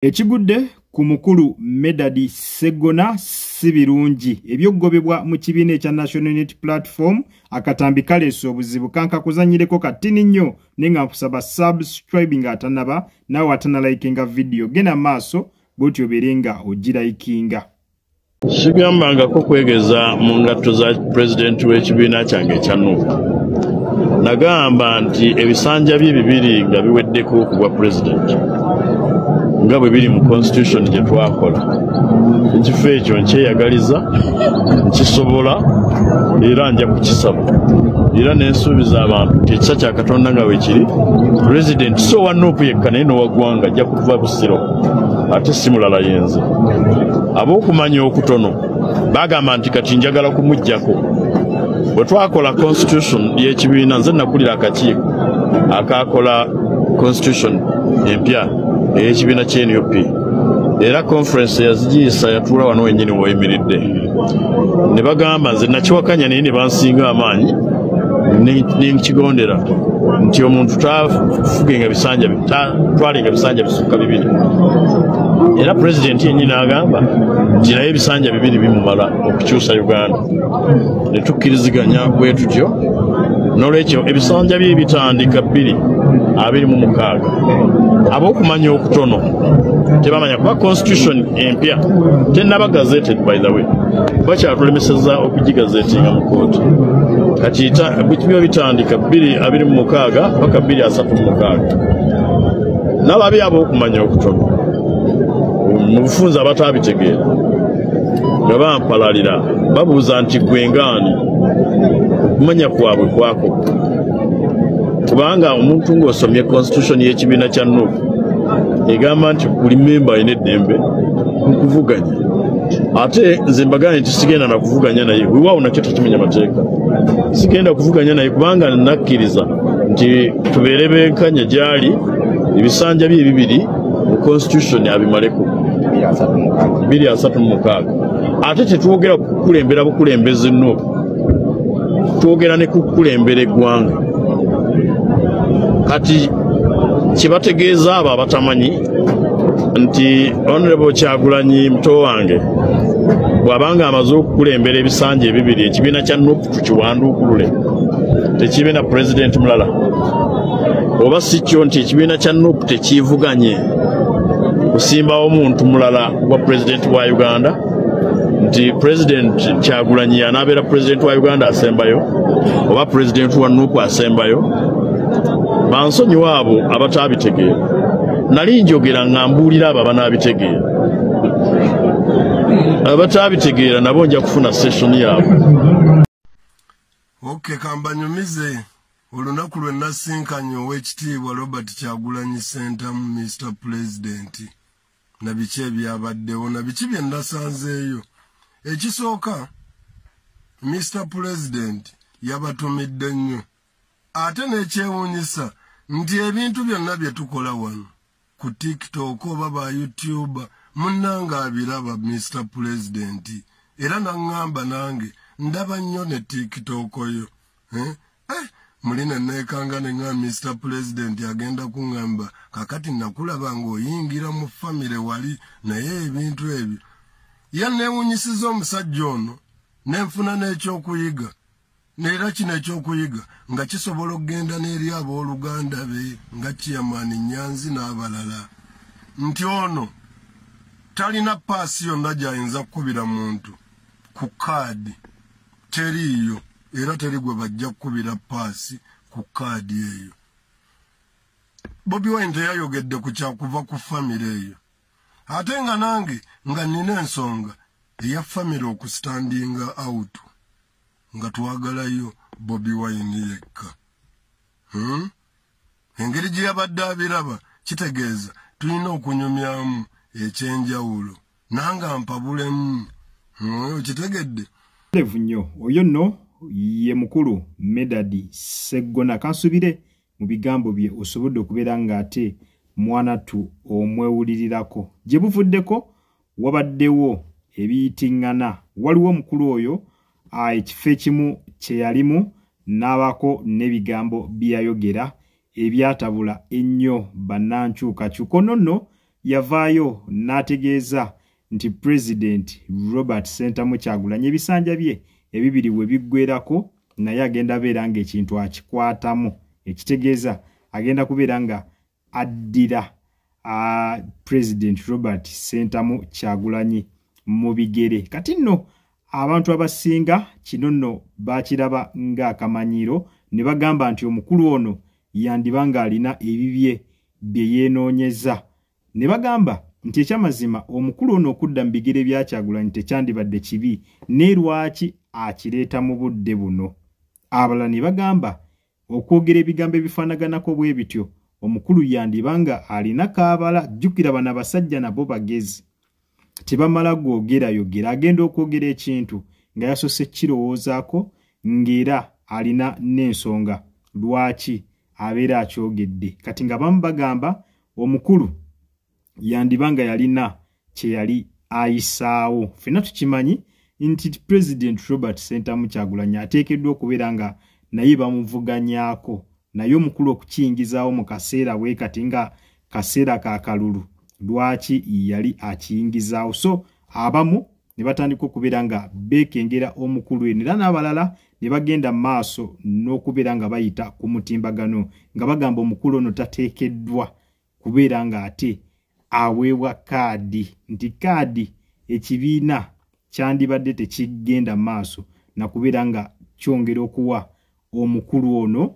Ekigudde ku mukulu Medadi Sseggona si birungi ebyogobebwa mu kibiina ekya National Unity Platform akatambi kaleese obuzibu kankakuzanyireko katini nnyo nenga nkusaba subscribe nga atanaba nawe atanalikinga video gena maaso bw'otyo obeerenga ogirayikinga. Sigambangako kwegeza mu ngatto za president w'ekibiina kyange ekya Nuupu. Nagamba nti ebisanja bye bibiri nga biweddeko okubwa president nga bwe biri mu constitution gye twakola. Ekifo ekyo nkyeyagaliza, nkisobola era nja kukisaba. Era n'ensuubiza abantu nti ekisa kya Katonda nga weekiri president so wa Nuupu yekka naye n'owa ggwanga ajja kuva Busiro ate si mulala yenze. Ab'okumanya okutono bagamba nti kati njagala kumuggyako. Bwe twakola constitution y'ekibiina nze nakulira akakiiko akakola constitution empya ey'ekibiina ky'NUP era conference yazigiisa yatuula wano wennyini w'oyimiridde ne bagamba nze nakiwakanya naye ne bansinga amaanyi n'ekigondera nti omuntu tafugenga bisanja twalenga bisanja bisukka bibiri era president yennyini agamba nti naye ebisanja bibiri bimumala okukyusa Uganda ne tukkiriziganya bwe tutyo n'olwekyo ebisanja bye bitandika 226 ab'okumanya okutono tebamanya kuba constitution empya tennaba gazetted by the way bakyatulemeseza okugigazetinga mu kooti kati biba bitandika 226 paka 236 n'ababi ab'okumanya okutono mu bufunze abatabitegeera nga bampalalira babuuza nti gwengaani okumanya kwabwe kwako kubanga omuntu ng'osomye constitution y'ekibiina kya Nuupu egamba nti buli memba alina eddembe mu kuvuganya ate nze mbagane nti sigenda na kuvuganya naye weewaawo nakyo tekimenya mateeka sigenda kuvuganya naye kubanga nakkiriza nti tubeere benkanya gy'ali ebisanja bye bibiri mu constitution abimaleko 236 ate tetwogera kukulembera bukulembeze Nuupu twogera ne kukulembera eggwanga kati kibategeeza abo abatamanyi nti Honorable Kyagulanyi muto wange bw'abanga amaze okukulembera ebisanja ebibiri ekibiina kya Nuupu tukiwanduukulule tekibiina president mulala oba si kyo nti ekibiina kya Nuupu tekiivuganye kusimbawo omuntu mulala wa president wa Uganda nti president Kyagulanyi yanaabeera president wa Uganda asembayo oba president wa Nuupu asembayo bansonyiwa abo abataabitegera nali njogera ng'ambuulira abo abanaabitegeera abataabitegera nabo nja kufuna session yaabwe. Okay, kambanyumize olunaku lwe nasinkanye ow'ekitiibwa Robert Kyagulanyi Ssentamu Mr. President na biki ebyabaddewo na biki bye nasanzeeyo. Ekisooka Mr. President yabatumidde nnyo ate n'ekyewuunyisa nti ebintu byonna bye tukola wano ku TikTok oba ba YouTube munnanga abiraba Mr. President era naŋŋamba nange ndaba nnyo ne TikTok yo mulina neekanga ne nga Mr. President agenda kuŋŋamba kakati nakulaba ng'oyingira mu famire wali naye ebintu ebyo yanneewuunyisiza omusajja ono nenfuna n'ekyokuyiga neera kino ekyokuyiga nga kisobola okugenda n'eri abooluganda be nga Chairman Nyanzi n'abalala nti ono talina paasi yonna gy'ayinza kukubira muntu ku kaadi teriiyo era teri gwe bajja kukubira paasi ku kaadi eyo. Bobi Wine teyayogedde ku kyakuva ku famire eyo ate nga nange nga nina ensonga eya famire okustandinga out nga twagalayo Bobi Wine yekka. Engeri gye yabadde abiraba kitegeeza tulina okunyumyamu ekyenjawulo nanga mpabulemu kitegedde levu nnyo oyo nno ye mukulu Medadi Sseggona kansubire mu bigambo bye osobodde okubeera ng'ate mwanatu omwewulirirako gye buvuddeko wabaddewo ebiyitiŋŋana waliwo omukulu oyo ekifo ekimu kye yalimu n'abako n'ebigambo byayogera ebyatabula ennyo bannankyukakyuka ono nno yavaayo n'ategeeza nti President Robert Sentamu Kyagulanyi ebisanja bye ebibiri we biggwerako naye agenda beera ng'ekintu akikwatamu ekitegeeza agenda kubeera nga addira President Robert Sentamu Kyagulanyi mu bigere. Kati nno abantu abasinga kino nno bakiraba ng'akamanyiro ne bagamba nti omukulu ono yandiba ng'alina ebibye bye yeenoonyeza. Ne bagamba nti ekyamazima omukulu ono okudda mu bigere bya Kyagulanyi tekyandibadde kibi ne lwaki akireeta mu budde buno. Abalala ne bagamba okwogera ebigambo ebifaanaganako bwe bityo omukulu yandiba nga alina kaabala. Jjukira bano abasajja nabo bagezi, tebamala gwogerayogera, agenda okwogera ekintu nga yasose kirowoozaako ng'era alina n'ensonga lwaki abeera akyogedde. Kati nga bamu bagamba omukulu yandiba nga yalina kye yali ayisaawo. Ffenna tukimanyi nti President Robert Sentamu Kyagulanyi ateekeddwa okubeera nga naye bamuvuganyaako, naye omukulu okukiyingizaawo mu kaseera bwe kati nga kaseera ka kalulu lwaki yali akiyingizaawo. So abamu ne batandika okubeera nga beekengera omukulu eno era n'abalala ne bagenda maaso n'okubeera nga bayita ku mutimbagano nga bagamba omukulu ono tateekeddwa kubeera nga ate aweebwa kaadi, nti kaadi ekibiina kyandibadde tekigenda maaso na kubeera nga kyongera okuwa omukulu ono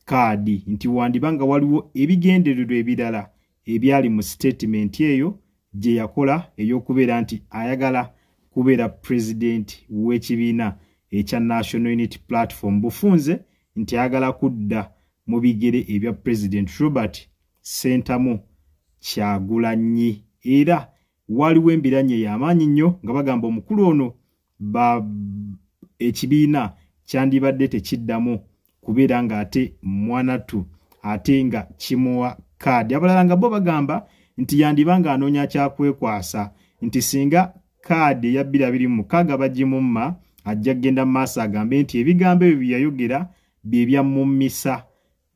kaadi, nti wandibanga waliwo ebigendererwa ebirala ebyali mu statement eyo gye yakola ey'okubeera nti ayagala kubeera president w'ekibiina ekya National Unity Platform bufunze, nti ayagala kudda mu bigere ebya President Robert Sentamu Kyagulanyi. Era waliwo embiranye y'amaanyi nnyo nga bagamba omukulu ono ekibiina kyandibadde tekiddamu kubeera nga ate mwanatu ate nga kimuwa kaadi. Abalala nga bo bagamba nti yandiba nga anoonya kyakwekwasa, nti singa kaadi eya 2026 bagimumma ajja kgenda mu maaso agambe nti ebigambo ebyo bye yayogera bye byamummisa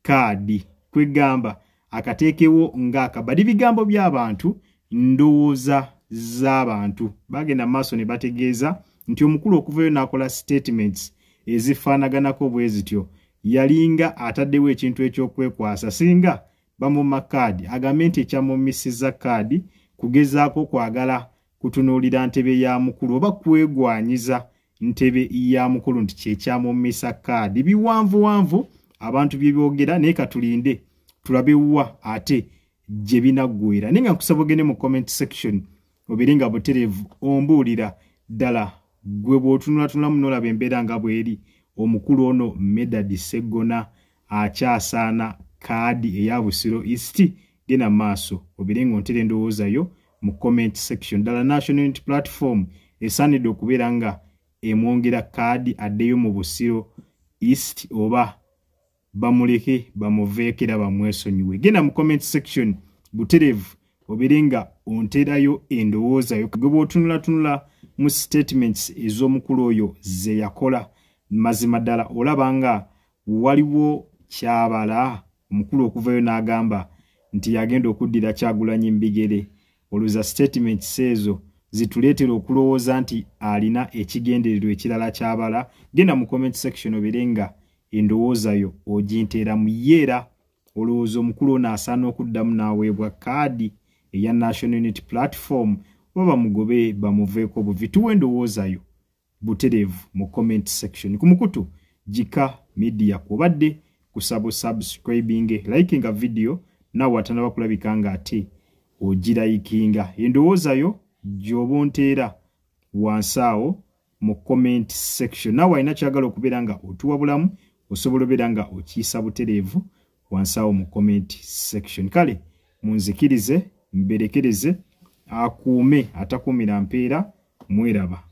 kaadi. Kwegamba akateekewo ng'akabali bigambo by'abantu, ndowooza z'abantu. Bagenda maaso ne bategeeza nti omukulu okuvayo n'akola statements ezifaanaganako bwe zityo yalinga ataddewo ekintu eky'okwekwasa singa bamumma kaadi agambe nti ekyamummisizza kaadi kugezaako kwagala kutunuulira ntebe ya mukulu oba kwegwanyiza ntebe ya mukulu nti kyekyamummisa kaadi. Biwanvuwanvu abantu bye byogera naye katulinde tulabe wa ate gye binaggwera. Naye nga nkusaba ogende mu comment section obeere nga butereevu ombuulira ddala gwe bw'otunulatunulamu n'olaba embeera nga bw'eri omukulu ono Medadi Sseggona akyasaana kaadi eya Busiro East. Genda maaso obeere ng'ontera endowooza yo mu comment section. Ddala National Unity Platform esaanidde okubeera nga emwongera kaadi addeyo mu Busiro East oba bamuleke bamuveekera bamwesonyiwe. Genda mu comment section butereevu obeere nga onterayo endowooza yo gwe bw'otunulatunula mu statements ez'omukulu oyo ze yakola. Mazima ddala olaba nga waliwo kyabala omukulu okuvayo n'agamba nti yagenda okuddira Kyagulanyi mbigere. Oluza statements ezo zituleetera okulowooza nti alina ekigendererwa ekirala kyabala. Genda mu comment section obeere nga endowooza yo oginteera mu yeera olowooza omukulu ono asaana okuddamu n'aweebwa kaadi eya National Unity Platform oba bamugobe bamuveeko buvi. Tuwa endowooza yo butereevu mu comment section. Ku mukutu Jika Media kwobadde kusabo subscribing likinga video nawe atanaba kulabika nga ate ogirayikinga. Endowooza yo gy'oba onteera wansaawo mu comment section. Nawe alina kyagala okubeera nga otuwa bulamu osobola obeera nga okiyisa butereevu wansaawo mu comment section. Kale munzikirize mberekereze akuume atakuumira mpeera. Mweraba.